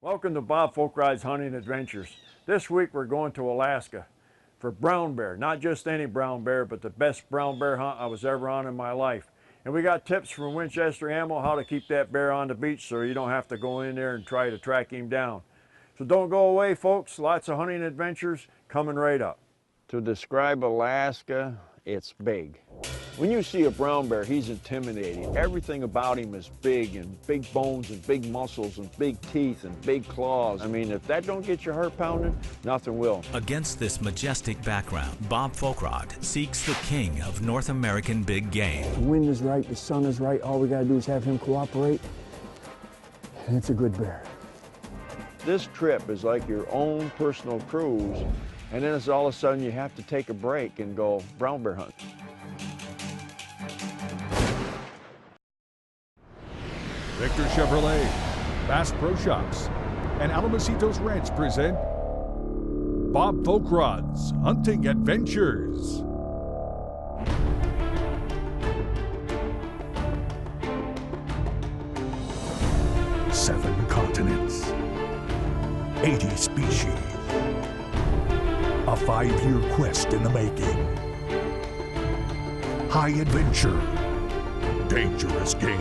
Welcome to Bob Folkride's Hunting Adventures. This week we're going to Alaska for brown bear. Not just any brown bear, but the best brown bear hunt I was ever on in my life. And we got tips from Winchester Ammo how to keep that bear on the beach so you don't have to go in there and try to track him down. So don't go away, folks. Lots of hunting adventures coming right up. To describe Alaska, it's big. When you see a brown bear, he's intimidating. Everything about him is big, and big bones and big muscles and big teeth and big claws. I mean, if that don't get your heart pounding, nothing will. Against this majestic background, Bob Folkride seeks the king of North American big game. The wind is right, the sun is right, all we gotta do is have him cooperate, and it's a good bear. This trip is like your own personal cruise, and then it's all of a sudden you have to take a break and go brown bear hunt. Victor Chevrolet, Bass Pro Shops, and Alamocitos Ranch present Bob Folkride's Hunting Adventures. Seven continents, 80 species, a 5-year quest in the making. High adventure, dangerous game.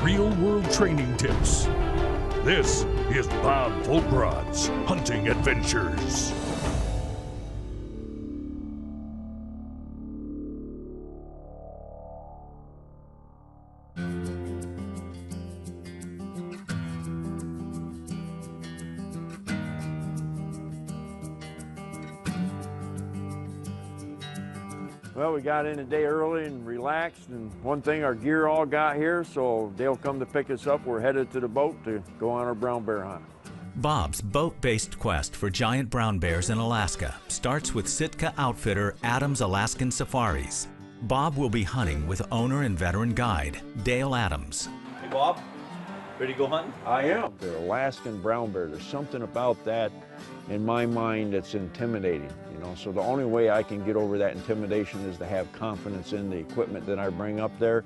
Real-world training tips. This is Bob Folkride's Hunting Adventures. Well, we got in a day early and relaxed, and one thing, our gear all got here, so they'll come to pick us up. We're headed to the boat to go on our brown bear hunt. Bob's boat-based quest for giant brown bears in Alaska starts with Sitka outfitter Adams Alaskan Safaris. Bob will be hunting with owner and veteran guide Dale Adams. Hey Bob, ready to go hunting? I am. The Alaskan brown bear, there's something about that in my mind that's intimidating. So the only way I can get over that intimidation is to have confidence in the equipment that I bring up there.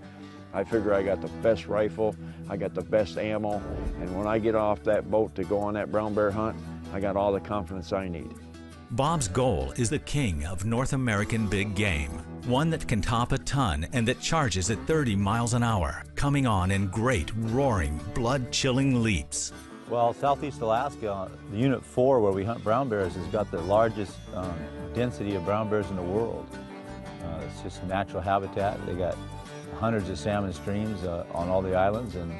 I figure I got the best rifle, I got the best ammo, and when I get off that boat to go on that brown bear hunt, I got all the confidence I need. Bob's goal is the king of North American big game, one that can top a ton and that charges at 30 miles an hour, coming on in great, roaring, blood-chilling leaps. Well, Southeast Alaska, the Unit 4 where we hunt brown bears has got the largest density of brown bears in the world. It's just natural habitat. They got hundreds of salmon streams on all the islands, and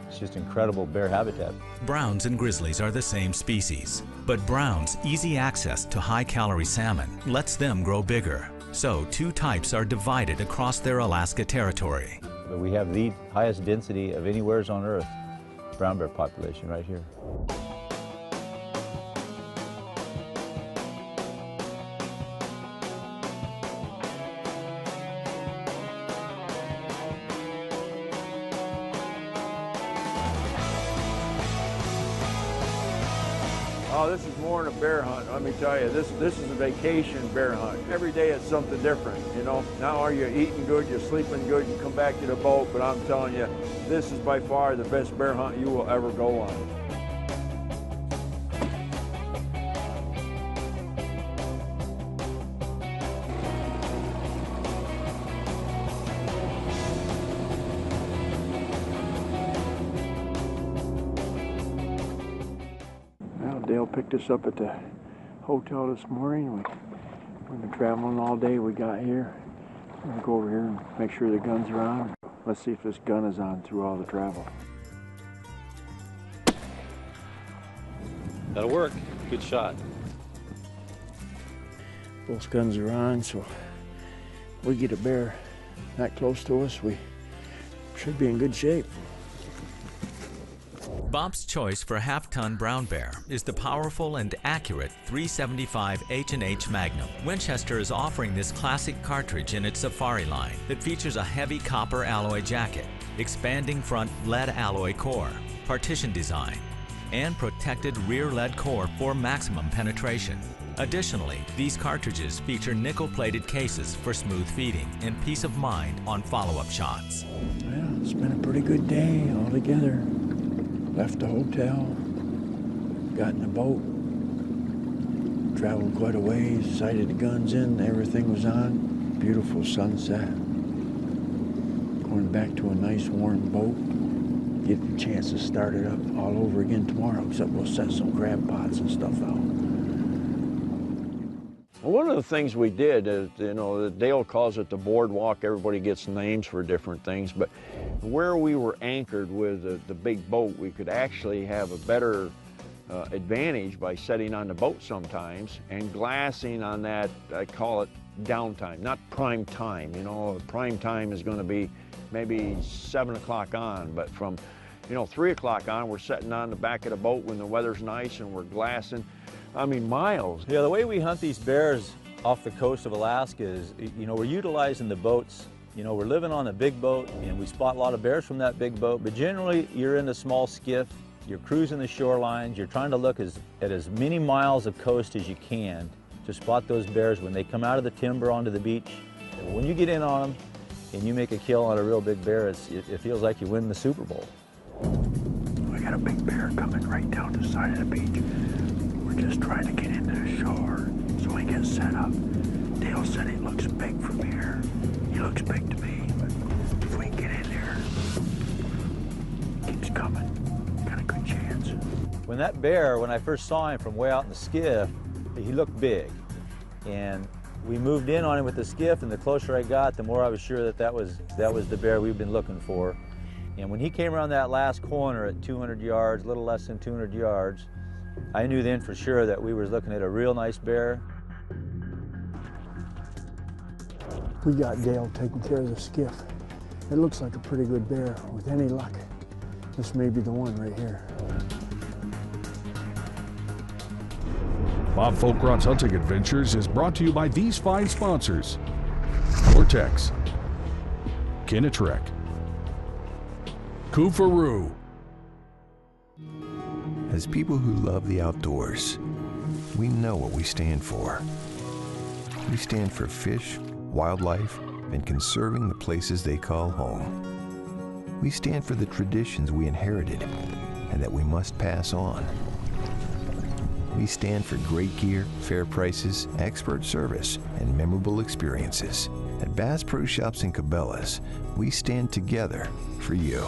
it's just incredible bear habitat. Browns and grizzlies are the same species, but browns' easy access to high-calorie salmon lets them grow bigger. So two types are divided across their Alaska territory. But we have the highest density of anywhere on Earth brown bear population right here. Oh, this is more than a bear hunt. Let me tell you, this is a vacation bear hunt. Every day it's something different, Now are you eating good, you're sleeping good, you come back to the boat, but I'm telling you, this is by far the best bear hunt you will ever go on. Dale picked us up at the hotel this morning. We've been traveling all day. We got here. I'm gonna go over here and make sure the gun's are on. Let's see if this gun is on through all the travel. That'll work. Good shot. Both guns are on, so if we get a bear that close to us, we should be in good shape. Bob's choice for half-ton brown bear is the powerful and accurate .375 H&H Magnum. Winchester is offering this classic cartridge in its Safari line that features a heavy copper alloy jacket, expanding front lead alloy core, partition design, and protected rear lead core for maximum penetration. Additionally, these cartridges feature nickel-plated cases for smooth feeding and peace of mind on follow-up shots. Well, it's been a pretty good day altogether. left the hotel, got in the boat, traveled quite a ways, sighted the guns in, everything was on. Beautiful sunset. Going back to a nice warm boat. Get the chance to start it up all over again tomorrow, except we'll set some crab pots and stuff out. Well, one of the things we did is, Dale calls it the boardwalk. Everybody gets names for different things, but where we were anchored with the big boat, we could actually have a better advantage by setting on the boat sometimes and glassing on that, I call it downtime, not prime time. Prime time is going to be maybe 7 o'clock on, but from 3 o'clock on, we're sitting on the back of the boat when the weather's nice and we're glassing, miles. Yeah, the way we hunt these bears off the coast of Alaska is, we're utilizing the boats. We're living on a big boat and we spot a lot of bears from that big boat, but generally you're in a small skiff, you're cruising the shorelines, you're trying to look at as many miles of coast as you can to spot those bears when they come out of the timber onto the beach. And when you get in on them and you make a kill on a real big bear, it feels like you win the Super Bowl. We got a big bear coming right down the side of the beach. We're just trying to get into the shore so we get set up. Dale said he looks big from here. He looks big to me, but if we can get in there, keeps coming. Got a good chance. When that bear, when I first saw him from way out in the skiff, he looked big. And we moved in on him with the skiff, and the closer I got, the more I was sure that was the bear we've been looking for. And when he came around that last corner at 200 yards, a little less than 200 yards, I knew then for sure that we were looking at a real nice bear. We got Dale taking care of the skiff. It looks like a pretty good bear. With any luck, this may be the one right here. Bob Folkrod's Hunting Adventures is brought to you by these fine sponsors: Vortex, Kinatrek, Kufaru. As people who love the outdoors, we know what we stand for. We stand for fish, wildlife, and conserving the places they call home. We stand for the traditions we inherited and that we must pass on. We stand for great gear, fair prices, expert service, and memorable experiences. At Bass Pro Shops and Cabela's, we stand together for you.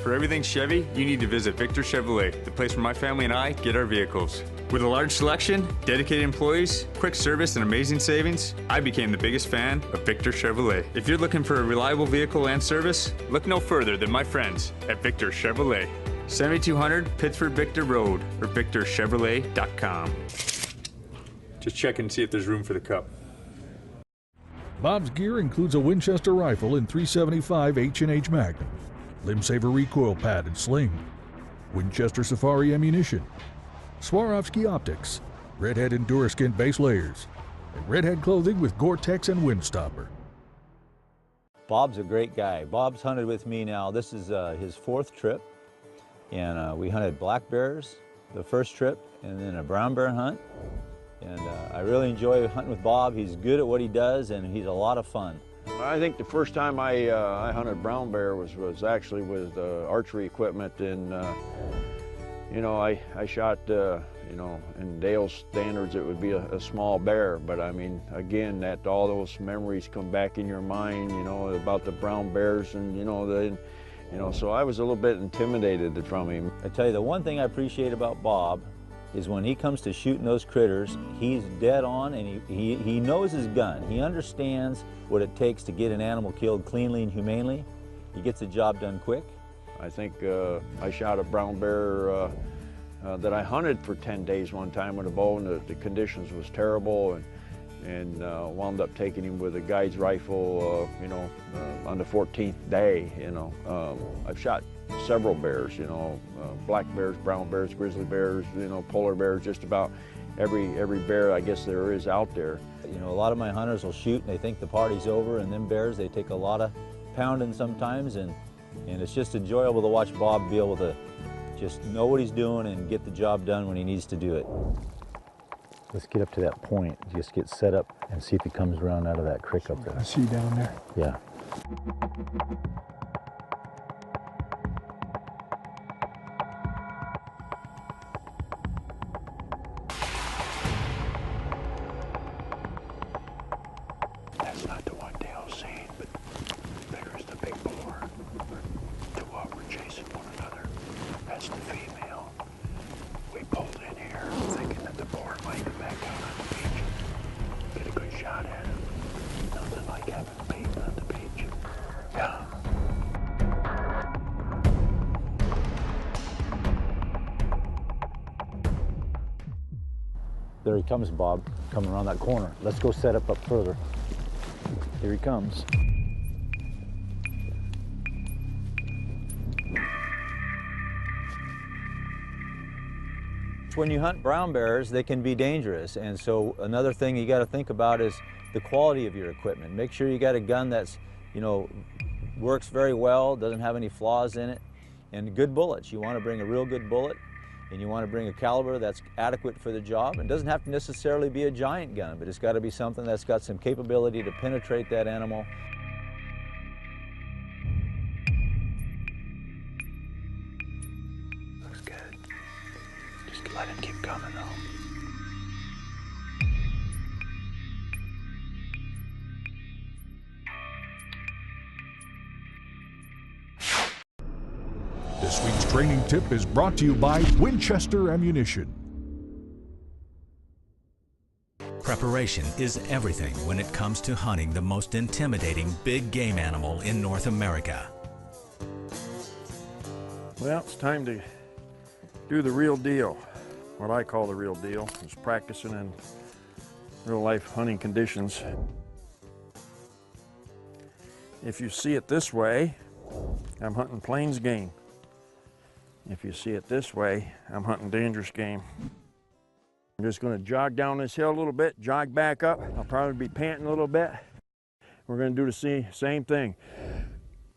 For everything Chevy, you need to visit Victor Chevrolet, the place where my family and I get our vehicles. With a large selection, dedicated employees, quick service, and amazing savings, I became the biggest fan of Victor Chevrolet. If you're looking for a reliable vehicle and service, look no further than my friends at Victor Chevrolet. 7200 Pittsford Victor Road or victorchevrolet.com. Just check and see if there's room for the cup. Bob's gear includes a Winchester rifle in .375 H&H Magnum, Limb Saver recoil pad and sling, Winchester Safari ammunition, Swarovski optics, Redhead Enduraskin base layers, and Redhead clothing with Gore-Tex and Windstopper. Bob's a great guy. Bob's hunted with me now. This is his 4th trip. And we hunted black bears the first trip, and then a brown bear hunt. And I really enjoy hunting with Bob. He's good at what he does, and he's a lot of fun. I think the first time I hunted brown bear was actually with archery equipment, and I shot in Dale's standards it would be a small bear, but again, that all those memories come back in your mind, about the brown bears, and so I was a little bit intimidated from him. I tell you, the one thing I appreciate about Bob is when he comes to shooting those critters, he's dead on, and he knows his gun. He understands what it takes to get an animal killed cleanly and humanely. He gets the job done quick. I think I shot a brown bear that I hunted for 10 days one time with a bow, and the conditions was terrible, and wound up taking him with a guide's rifle, on the 14th day. I've shot several bears, black bears, brown bears, grizzly bears, polar bears, just about every bear I guess there is out there. A lot of my hunters will shoot and they think the party's over, and them bears, they take a lot of pounding sometimes, and it's just enjoyable to watch Bob be able to just know what he's doing and get the job done when he needs to do it. Let's get up to that point, just get set up and see if he comes around out of that creek up there. I see down there. Yeah. There he comes, Bob, coming around that corner. Let's go set up further. Here he comes. When you hunt brown bears, they can be dangerous, and so another thing you got to think about is the quality of your equipment. Make sure you got a gun that's, you know, works very well, doesn't have any flaws in it, and good bullets. You want to bring a real good bullet, and you want to bring a caliber that's adequate for the job. It doesn't have to necessarily be a giant gun, but it's got to be something that's got some capability to penetrate that animal. Looks good. Just let him keep coming though. This week's training tip is brought to you by Winchester Ammunition. Preparation is everything when it comes to hunting the most intimidating big game animal in North America. Well, it's time to do the real deal. What I call the real deal is practicing in real life hunting conditions. If you see it this way, I'm hunting plains game. If you see it this way, I'm hunting dangerous game. I'm just going to jog down this hill a little bit, jog back up. I'll probably be panting a little bit. We're going to do the same thing.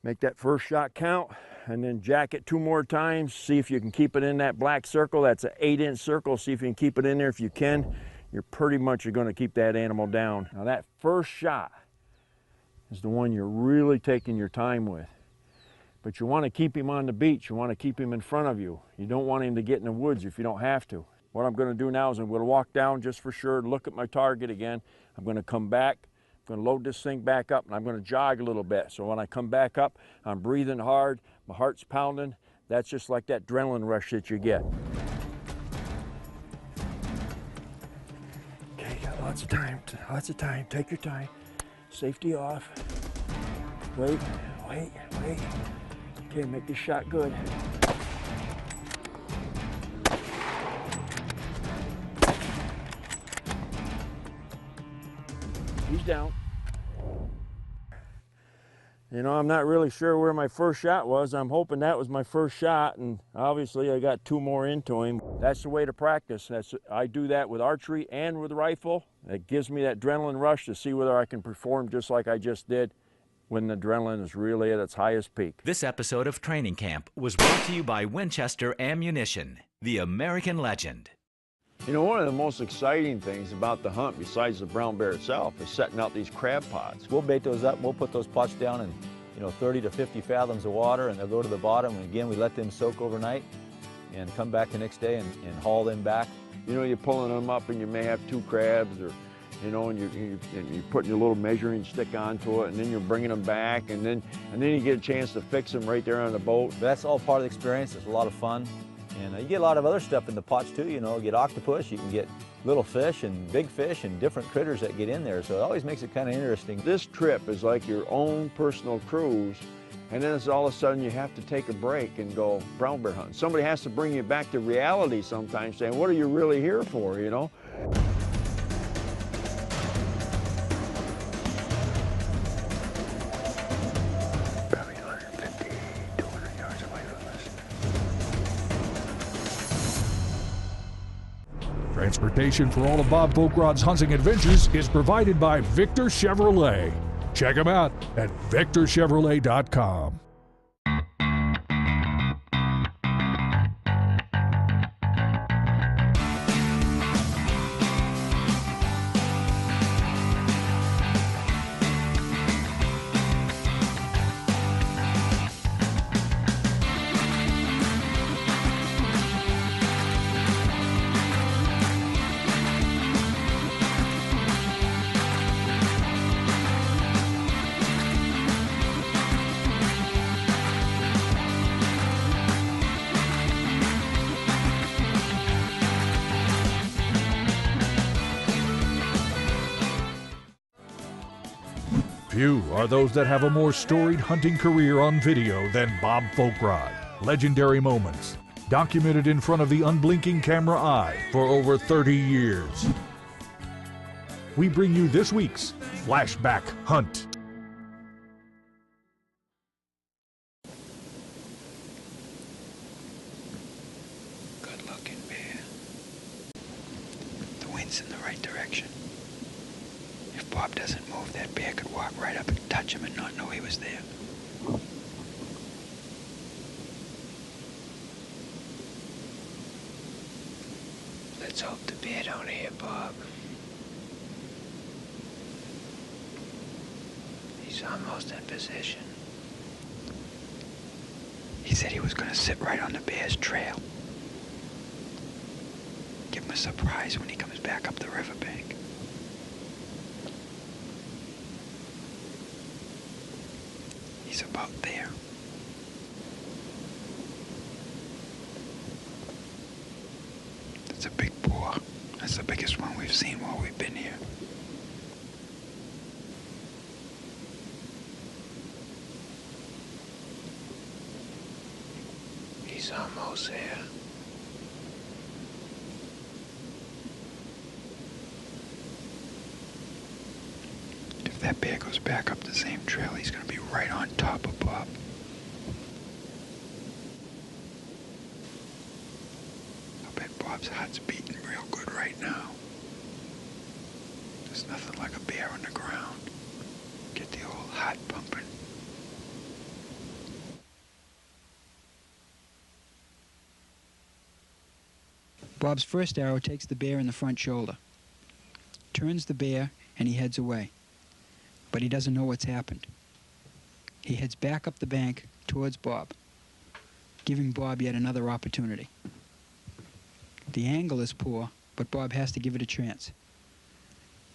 Make that first shot count, and then jack it 2 more times. See if you can keep it in that black circle. That's an 8-inch circle. See if you can keep it in there. If you can, you're pretty much going to keep that animal down. Now that first shot is the one you're really taking your time with. But you want to keep him on the beach. You want to keep him in front of you. You don't want him to get in the woods if you don't have to. What I'm going to do now is I'm going to walk down just for sure, look at my target again. I'm going to come back. I'm going to load this thing back up, and I'm going to jog a little bit. So when I come back up, I'm breathing hard. My heart's pounding. That's just like that adrenaline rush that you get. Okay, got lots of time. Lots of time. Take your time. Safety off. Wait, wait, wait. Okay, make this shot good. He's down. You know, I'm not really sure where my first shot was. I'm hoping that was my first shot, and obviously I got 2 more into him. That's the way to practice. I do that with archery and with rifle. It gives me that adrenaline rush to see whether I can perform just like I just did when the adrenaline is really at its highest peak. This episode of Training Camp was brought to you by Winchester Ammunition, the American legend. You know, one of the most exciting things about the hunt, besides the brown bear itself, is setting out these crab pots. We'll bait those up. We'll put those pots down in, 30 to 50 fathoms of water, and they'll go to the bottom. And again, we let them soak overnight and come back the next day and haul them back. You know, you're pulling them up and you may have 2 crabs, or and you're putting your little measuring stick onto it, and then you're bringing them back, and then you get a chance to fix them right there on the boat. That's all part of the experience. It's a lot of fun. And you get a lot of other stuff in the pots too, you get octopus, you can get little fish and big fish and different critters that get in there, so it always makes it kind of interesting. This trip is like your own personal cruise, and then it's all of a sudden you have to take a break and go brown bear hunting. Somebody has to bring you back to reality sometimes, saying, what are you really here for, Transportation for all of Bob Folkrod's hunting adventures is provided by Victor Chevrolet. Check them out at victorchevrolet.com. Few are those that have a more storied hunting career on video than Bob Folkrod. Legendary moments, documented in front of the unblinking camera eye for over 30 years. We bring you this week's Flashback Hunt. Good looking bear. The wind's in the right direction. If Bob doesn't move, that bear could walk right up and touch him and not know he was there. Let's hope the bear don't hear Bob. He's almost in position. He said he was going to sit right on the bear's trail. Give him a surprise when he comes back up the riverbank. He's about there. That's a big boar. That's the biggest one we've seen while we've been here. He's almost there. If that bear goes back up the same trail, he's going to be right on top of Bob. I bet Bob's heart's beating real good right now. There's nothing like a bear on the ground. Get the old heart pumping. Bob's first arrow takes the bear in the front shoulder, turns the bear, and he heads away. But he doesn't know what's happened. He heads back up the bank towards Bob, giving Bob yet another opportunity. The angle is poor, but Bob has to give it a chance.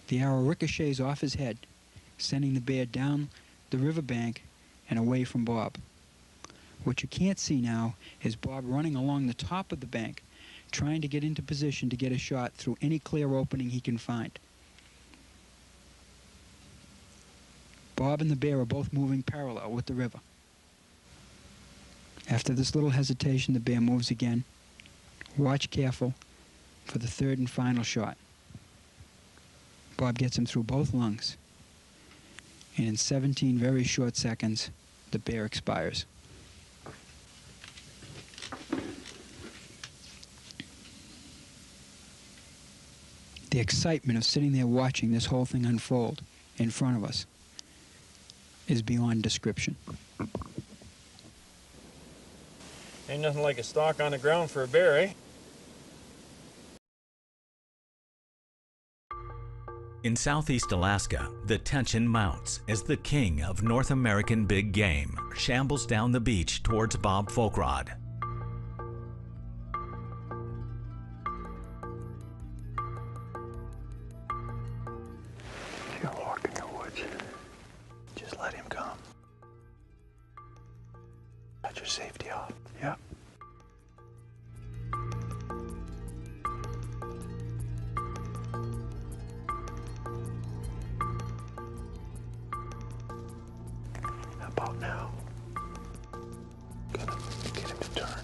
The arrow ricochets off his head, sending the bear down the riverbank and away from Bob. What you can't see now is Bob running along the top of the bank, trying to get into position to get a shot through any clear opening he can find. Bob and the bear are both moving parallel with the river. After this little hesitation, the bear moves again. Watch careful for the third and final shot. Bob gets him through both lungs, and in 17 very short seconds, the bear expires. The excitement of sitting there watching this whole thing unfold in front of us is beyond description. Ain't nothing like a stalk on the ground for a bear, eh? In southeast Alaska, the tension mounts as the king of North American big game shambles down the beach towards Bob Folkrod. You're gonna walk in the woods. Just let him come. Cut your safety off. Yep. How about now? Gonna get him to turn.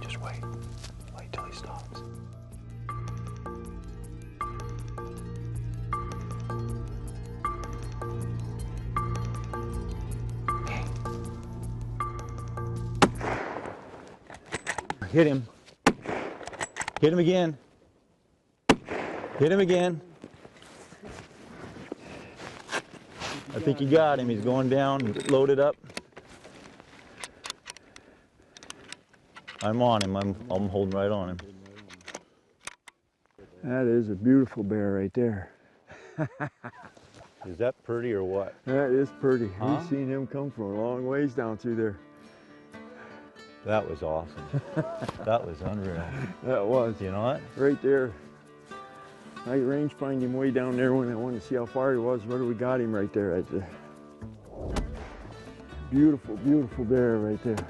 Just wait. Wait till he stops. Hit him. Hit him again. Hit him again. I think you got him. He's going down and loaded up. I'm on him. I'm holding right on him. That is a beautiful bear right there. Is that pretty or what? That is pretty. Huh? We've seen him come from a long ways down through there. That was awesome. That was unreal. That was. You know what? Right there. I range find him way down there when I wanted to see how far he was. Where do we got him right there? Right there. Beautiful, beautiful bear right there.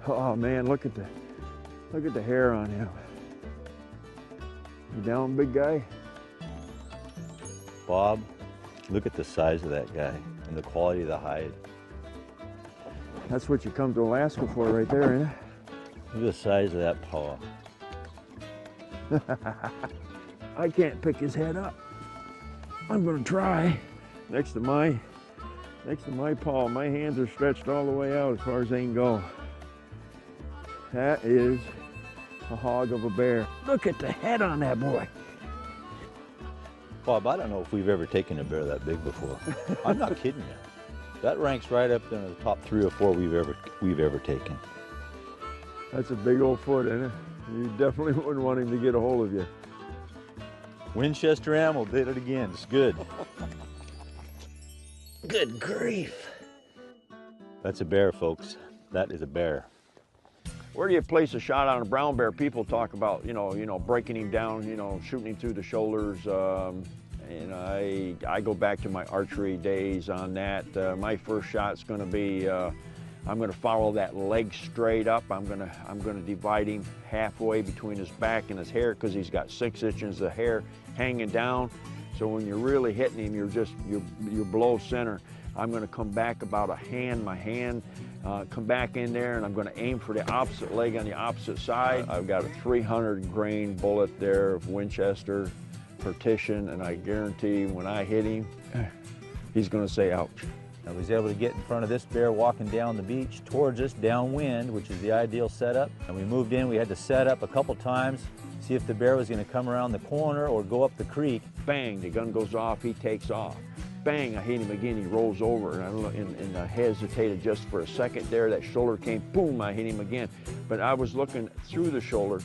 Oh man, look at the hair on him. You down, big guy? Bob, look at the size of that guy. and the quality of the hide. That's what you come to Alaska for right there, ain't Look at the size of that paw. it? I can't pick his head up. I'm gonna try. Next to my paw, my hands are stretched all the way out as far as they can go. That is a hog of a bear. Look at the head on that boy. Bob, I don't know if we've ever taken a bear that big before. I'm not kidding you. That ranks right up there in the top 3 or 4 we've ever taken. That's a big old foot, isn't it? You definitely wouldn't want him to get a hold of you. Winchester ammo did it again. It's good. Good grief. That's a bear, folks. That is a bear. Where do you place a shot on a brown bear? People talk about, you know, breaking him down, you know, shooting him through the shoulders. And I go back to my archery days on that. My first shot's going to be, I'm going to follow that leg straight up. I'm going to divide him halfway between his back and his hair because he's got 6 inches of hair hanging down. So when you're really hitting him, you're below center. I'm going to come back about a hand, come back in there, and I'm going to aim for the opposite leg on the opposite side. I've got a 300 grain bullet there of Winchester partition, and I guarantee when I hit him, he's going to say ouch. I was able to get in front of this bear walking down the beach towards us downwind, which is the ideal setup. And we moved in, we had to set up a couple times, see if the bear was going to come around the corner or go up the creek. Bang, the gun goes off, he takes off. Bang, I hit him again, he rolls over, and I hesitated just for a second there. That shoulder came, boom, I hit him again. But I was looking through the shoulder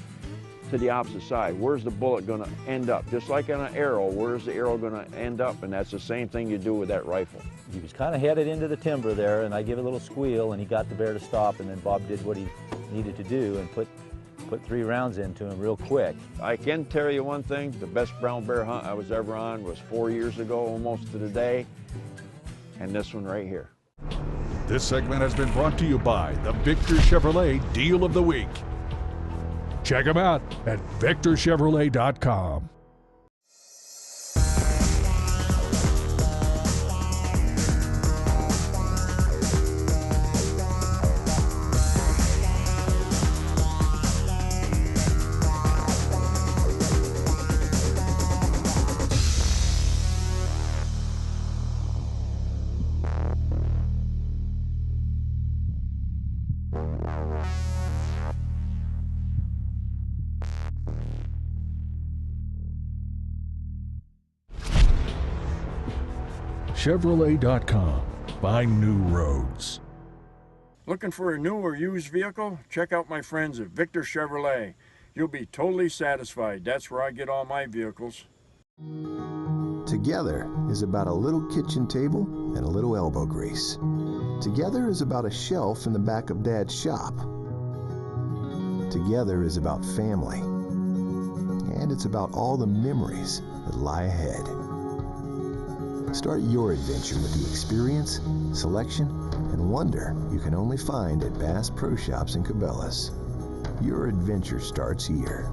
to the opposite side. Where's the bullet gonna end up? Just like on an arrow, where's the arrow gonna end up? And that's the same thing you do with that rifle. He was kind of headed into the timber there, and I gave a little squeal, and he got the bear to stop, and then Bob did what he needed to do and put 3 rounds into him real quick. I can tell you one thing, the best brown bear hunt I was ever on was 4 years ago, almost to the day, and this one right here. This segment has been brought to you by the Victor Chevrolet Deal of the Week. Check them out at victorchevrolet.com. Chevrolet.com. Find new roads. Looking for a new or used vehicle? Check out my friends at Victor Chevrolet. You'll be totally satisfied. That's where I get all my vehicles. Together is about a little kitchen table and a little elbow grease. Together is about a shelf in the back of Dad's shop. Together is about family. And it's about all the memories that lie ahead. Start your adventure with the experience, selection, and wonder you can only find at Bass Pro Shops in Cabela's. Your adventure starts here.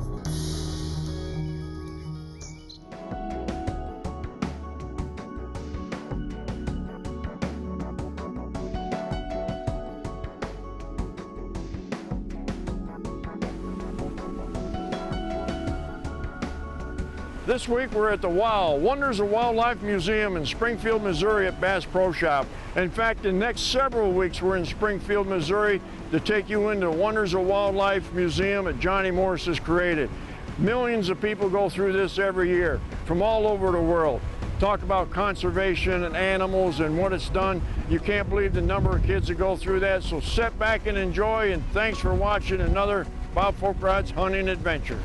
This week we're at the Wonders of Wildlife Museum in Springfield, Missouri at Bass Pro Shop. In fact, the next several weeks we're in Springfield, Missouri to take you into the Wonders of Wildlife Museum that Johnny Morris has created. Millions of people go through this every year from all over the world. Talk about conservation and animals and what it's done. You can't believe the number of kids that go through that. So sit back and enjoy, and thanks for watching another Bob Folkrod's Hunting Adventure.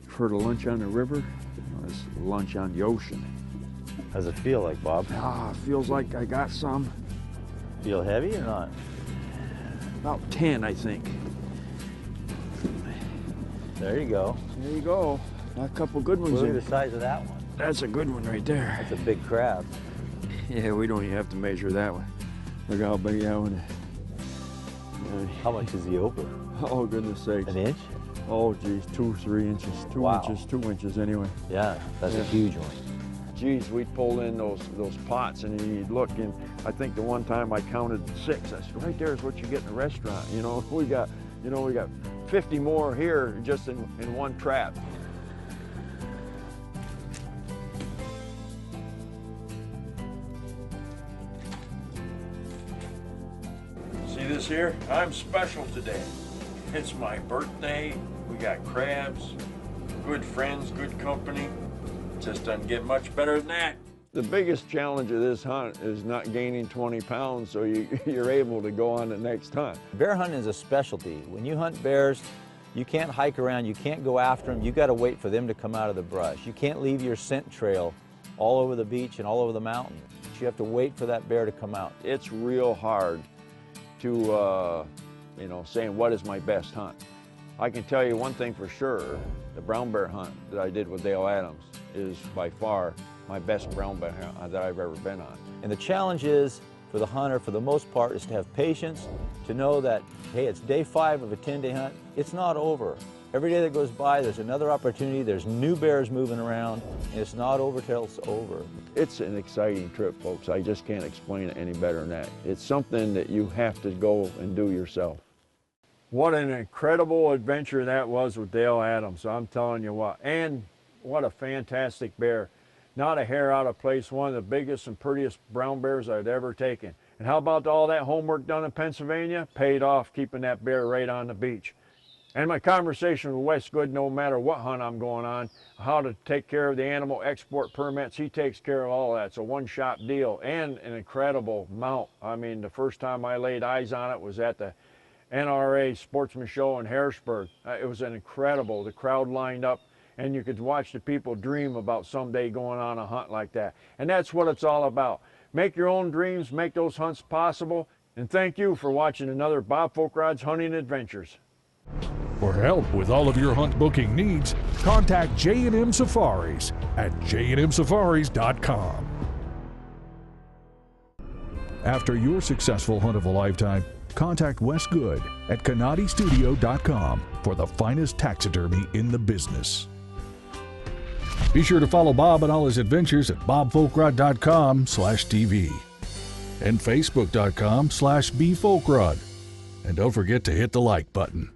For the lunch on the river, let's lunch on the ocean. How's it feel like, Bob? Feels like I got some. Feel heavy or not? About 10, I think. There you go. There you go. Got a couple good ones Look in. at the size of that one. That's a good one right there. That's a big crab. Yeah, we don't even have to measure that one. Look how big that one is. How much is he over? Oh, goodness sakes. An inch? Oh, geez, 2-3 inches. 2 Wow. inches, 2 inches anyway. Yeah, that's a huge one. Geez, we'd pull in those pots and you'd look, and I think the one time I counted 6. I said, right there is what you get in a restaurant. You know, we got 50 more here just in one trap. See this here? I'm special today. It's my birthday. We got crabs, good friends, good company. Just doesn't get much better than that. The biggest challenge of this hunt is not gaining 20 pounds so you're able to go on the next hunt. Bear hunting is a specialty. When you hunt bears, you can't hike around, you can't go after them, you got to wait for them to come out of the brush. You can't leave your scent trail all over the beach and all over the mountain. You have to wait for that bear to come out. It's real hard to, saying what is my best hunt. I can tell you one thing for sure, the brown bear hunt that I did with Dale Adams is by far my best brown bear hunt that I've ever been on. And the challenge is, for the hunter, for the most part, is to have patience, to know that, hey, it's day 5 of a 10-day hunt. It's not over. Every day that goes by, there's another opportunity, there's new bears moving around, and it's not over till it's over. It's an exciting trip, folks. I just can't explain it any better than that. It's something that you have to go and do yourself. What an incredible adventure that was with Dale Adams, I'm telling you what. And what a fantastic bear. Not a hair out of place, one of the biggest and prettiest brown bears I'd ever taken. And how about all that homework done in Pennsylvania? Paid off keeping that bear right on the beach. And my conversation with Wes Good, no matter what hunt I'm going on, how to take care of the animal export permits, he takes care of all that. It's a one-shot deal and an incredible mount. I mean, the first time I laid eyes on it was at the NRA Sportsman Show in Harrisburg. It was incredible. The crowd lined up and you could watch the people dream about someday going on a hunt like that. And that's what it's all about. Make your own dreams, make those hunts possible. And thank you for watching another Bob Folkrod's Hunting Adventures. For help with all of your hunt booking needs, contact J&M Safaris at jnmsafaris.com. After your successful hunt of a lifetime, contact Wes Good at canadistudio.com for the finest taxidermy in the business. Be sure to follow Bob and all his adventures at bobfolkrod.com/TV and facebook.com/bfolkrod. And don't forget to hit the like button.